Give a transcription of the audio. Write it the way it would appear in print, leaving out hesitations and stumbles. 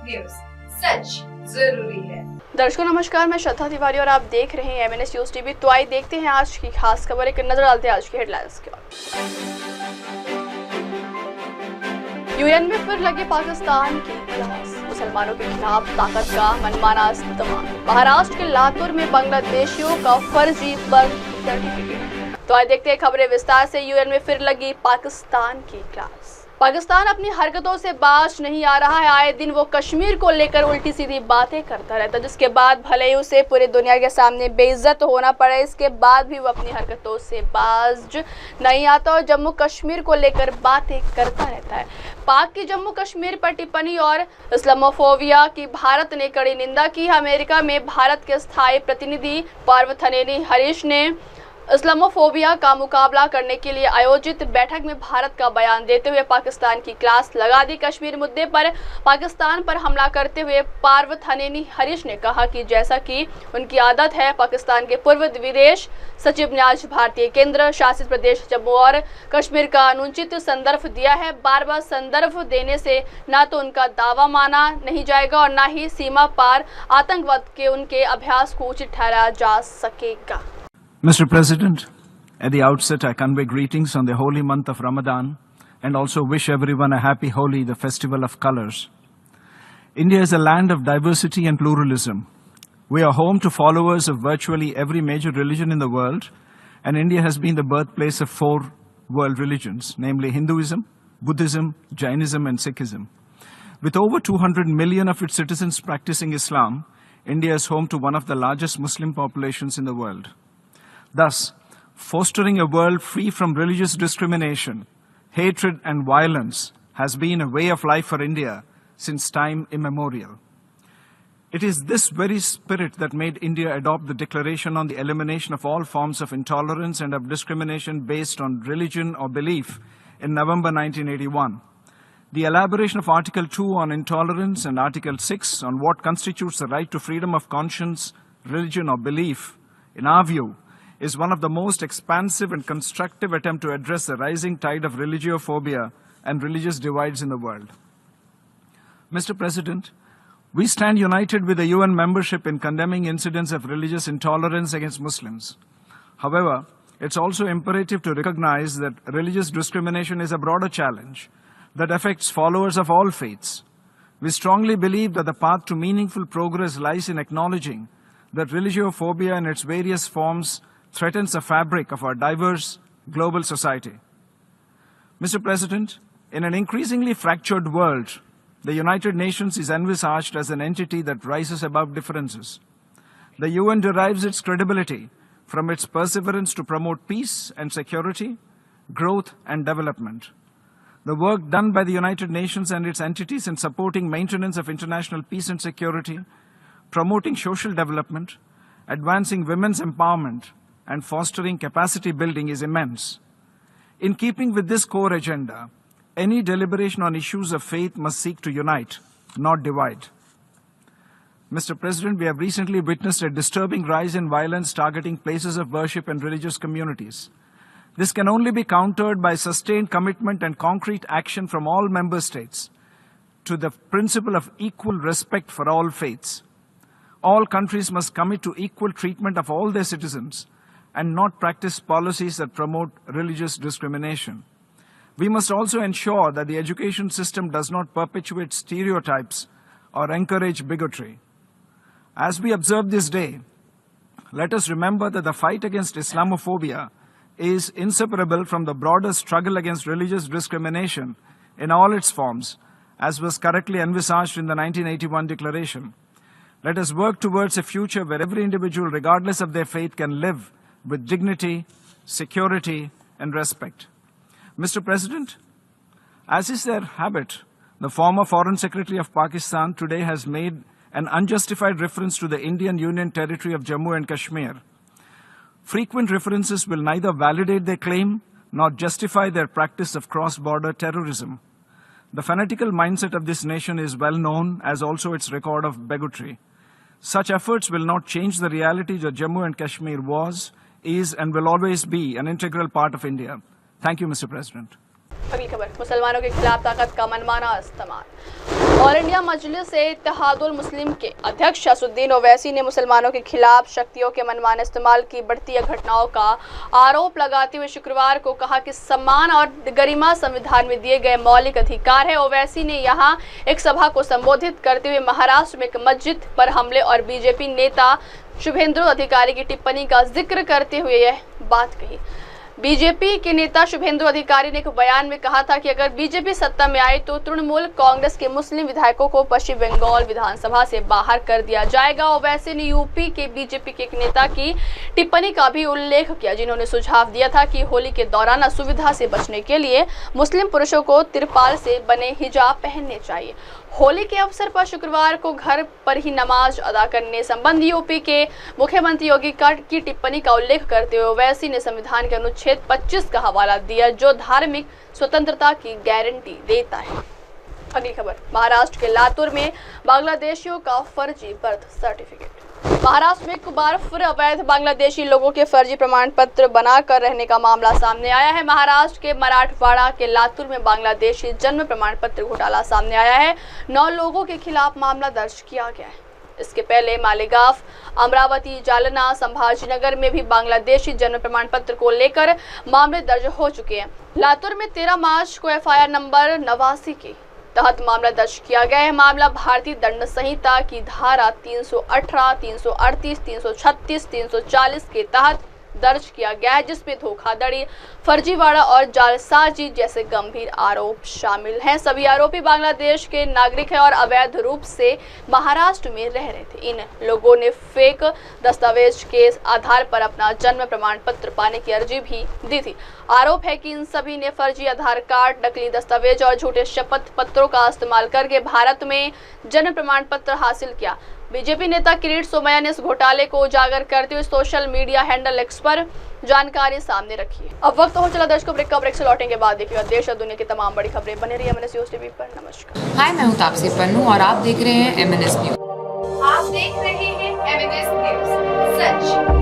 News, सच जरूरी है। दर्शकों नमस्कार, मैं श्रद्धा तिवारी और आप देख रहे हैं MNS न्यूज टीवी। तो आइए देखते हैं आज की खास खबर। एक नजर डालते हैं आज की हेडलाइंस की ओर। यूएन में फिर लगे पाकिस्तान की क्लास, मुसलमानों के खिलाफ ताकत का मनमाना इस्तेमाल। महाराष्ट्र के लातूर में बांग्लादेशियों का फर्जी बर्थ सर्टिफिकेट। तो आइए देखते हैं खबरें विस्तार से। यूएन में फिर लगी पाकिस्तान की क्लास। पाकिस्तान अपनी हरकतों से बाज नहीं आ रहा है। आए दिन वो कश्मीर को लेकर उल्टी सीधी बातें करता रहता, जिसके बाद भले ही उसे पूरी दुनिया के सामने बेइज्जत होना पड़े, इसके बाद भी वो अपनी हरकतों से बाज नहीं आता और जम्मू कश्मीर को लेकर बातें करता रहता है। पाक की जम्मू कश्मीर पर टिप्पणी और इस्लामोफोबिया की भारत ने कड़ी निंदा की। अमेरिका में भारत के स्थायी प्रतिनिधि पार्थनेनी हरीश ने इस्लामोफोबिया का मुकाबला करने के लिए आयोजित बैठक में भारत का बयान देते हुए पाकिस्तान की क्लास लगा दी। कश्मीर मुद्दे पर पाकिस्तान पर हमला करते हुए पार्थनेनी हरीश ने कहा कि जैसा कि उनकी आदत है, पाकिस्तान के पूर्व विदेश सचिव ने आज भारतीय केंद्र शासित प्रदेश जम्मू और कश्मीर का अनुचित संदर्भ दिया है। बार बार संदर्भ देने से न तो उनका दावा माना नहीं जाएगा और न ही सीमा पार आतंकवाद के उनके अभ्यास को उचित ठहराया जा सकेगा। Mr. President, at the outset I convey greetings on the holy month of Ramadan and also wish everyone a happy Holi, the festival of colors. India is a land of diversity and pluralism. We are home to followers of virtually every major religion in the world, and India has been the birthplace of 4 world religions, namely Hinduism, Buddhism, Jainism and Sikhism. With over 200 million of its citizens practicing Islam, India is home to one of the largest Muslim populations in the world. Thus, fostering a world free from religious discrimination, hatred and violence has been a way of life for India since time immemorial. It is this very spirit that made India adopt the Declaration on the Elimination of All Forms of Intolerance and of Discrimination based on Religion or Belief in November 1981. The elaboration of Article 2 on intolerance and Article 6 on what constitutes the right to freedom of conscience, religion or belief, in our view, is one of the most expansive and constructive attempt to address the rising tide of religiophobia and religious divides in the world. Mr. President, we stand united with the UN membership in condemning incidents of religious intolerance against Muslims. However, it's also imperative to recognize that religious discrimination is a broader challenge that affects followers of all faiths. We strongly believe that the path to meaningful progress lies in acknowledging that religiophobia in its various forms threatens the fabric of our diverse global society. Mr. President, in an increasingly fractured world, the United Nations is envisaged as an entity that rises above differences. The UN derives its credibility from its perseverance to promote peace and security, growth and development. The work done by the United Nations and its entities in supporting maintenance of international peace and security, promoting social development, advancing women's empowerment, and fostering capacity building is immense. In keeping with this core agenda, any deliberation on issues of faith must seek to unite, not divide. Mr. President, we have recently witnessed a disturbing rise in violence targeting places of worship and religious communities. This can only be countered by sustained commitment and concrete action from all member states to the principle of equal respect for all faiths. All countries must commit to equal treatment of all their citizens and not practice policies that promote religious discrimination. We must also ensure that the education system does not perpetuate stereotypes or encourage bigotry. As we observe this day, let us remember that the fight against Islamophobia is inseparable from the broader struggle against religious discrimination in all its forms, as was correctly envisaged in the 1981 Declaration. Let us work towards a future where every individual, regardless of their faith, can live with dignity, security, and respect. Mr. President, as is their habit, the former Foreign Secretary of Pakistan today has made an unjustified reference to the Indian Union territory of Jammu and Kashmir. Frequent references will neither validate their claim nor justify their practice of cross-border terrorism. The fanatical mindset of this nation is well known, as also its record of bigotry. Such efforts will not change the reality that Jammu and Kashmir was, is and will always be an integral part of India. Thank you, Mr. President. अगली खबर, मुसलमानों के खिलाफ ताकत का मनमाना इस्तेमाल। All India मजलिस इत्तेहादुल मुस्लिम के अध्यक्ष असदुद्दीन ओवैसी ने मुसलमानों के खिलाफ शक्तियों के मनमाने इस्तेमाल की बढ़ती घटनाओं का आरोप लगाते हुए शुक्रवार को कहा कि सम्मान और गरिमा संविधान में दिए गए मौलिक अधिकार है। ओवैसी ने यहां एक सभा को संबोधित करते हुए महाराष्ट्र में एक मस्जिद पर हमले और बीजेपी नेता शुभेंदु अधिकारी की टिप्पणी का जिक्र करते हुए यह बात कही। बीजेपी के नेता शुभेंदु अधिकारी ने एक बयान में कहा था कि अगर बीजेपी सत्ता में आए तो तृणमूल कांग्रेस के मुस्लिम विधायकों को पश्चिम बंगाल विधानसभा से बाहर कर दिया जाएगा। ओवैसी ने यूपी के बीजेपी के एक नेता की टिप्पणी का भी उल्लेख किया, जिन्होंने सुझाव दिया था कि होली के दौरान असुविधा से बचने के लिए मुस्लिम पुरुषों को तिरपाल से बने हिजाब पहनने चाहिए। होली के अवसर पर शुक्रवार को घर पर ही नमाज अदा करने संबंधी यूपी के मुख्यमंत्री योगी की टिप्पणी का उल्लेख करते हुए ओवैसी ने संविधान के अनुच्छेद 25 का हवाला दिया, जो धार्मिक स्वतंत्रता की गारंटी देता है। अगली खबर, महाराष्ट्र के लातूर में बांग्लादेशियों का फर्जी बर्थ सर्टिफिकेट। महाराष्ट्र में एक बार फिर अवैध बांग्लादेशी लोगों के फर्जी प्रमाण पत्र बनाकर रहने का मामला सामने आया है। महाराष्ट्र के मराठवाड़ा के लातूर में बांग्लादेशी जन्म प्रमाण पत्र घोटाला सामने आया है। 9 लोगों के खिलाफ मामला दर्ज किया गया है। इसके पहले मालेगांव, अमरावती, जालना, संभाजीनगर में भी बांग्लादेशी जन्म प्रमाण पत्र को लेकर मामले दर्ज हो चुके हैं। लातूर में 13 मार्च को FIR नंबर 89 के तहत मामला दर्ज किया गया है। मामला भारतीय दंड संहिता की धारा 318, 338, 336, 340 के तहत दर्ज किया गया है, जिसमें धोखाधड़ी, फर्जीवाड़ा और जालसाजी जैसे गंभीर आरोप शामिल हैं। सभी आरोपी बांग्लादेश के नागरिक हैं और अवैध रूप से महाराष्ट्र में रह रहे थे। इन लोगों ने फेक दस्तावेज के आधार पर अपना जन्म प्रमाण पत्र पाने की अर्जी भी दी थी। आरोप है कि इन सभी ने फर्जी आधार कार्ड, नकली दस्तावेज और झूठे शपथ पत्रों का इस्तेमाल करके भारत में जन्म प्रमाण पत्र हासिल किया। बीजेपी नेता किरीट सोमैया ने इस घोटाले को उजागर करते हुए सोशल मीडिया हैंडल X पर जानकारी सामने रखी है। अब वक्त हो चला दर्शकों ब्रेक का। ब्रेक से लौटेंगे बाद देखिएगा देश और दुनिया की तमाम बड़ी खबरें। बने रहिए MNS न्यूज़ टीवी पर। नमस्कार। हाय, मैं हूँ तापसी पन्नू और आप देख रहे हैं MNS न्यूज़। आप देख रहे हैं MNS न्यूज़, सच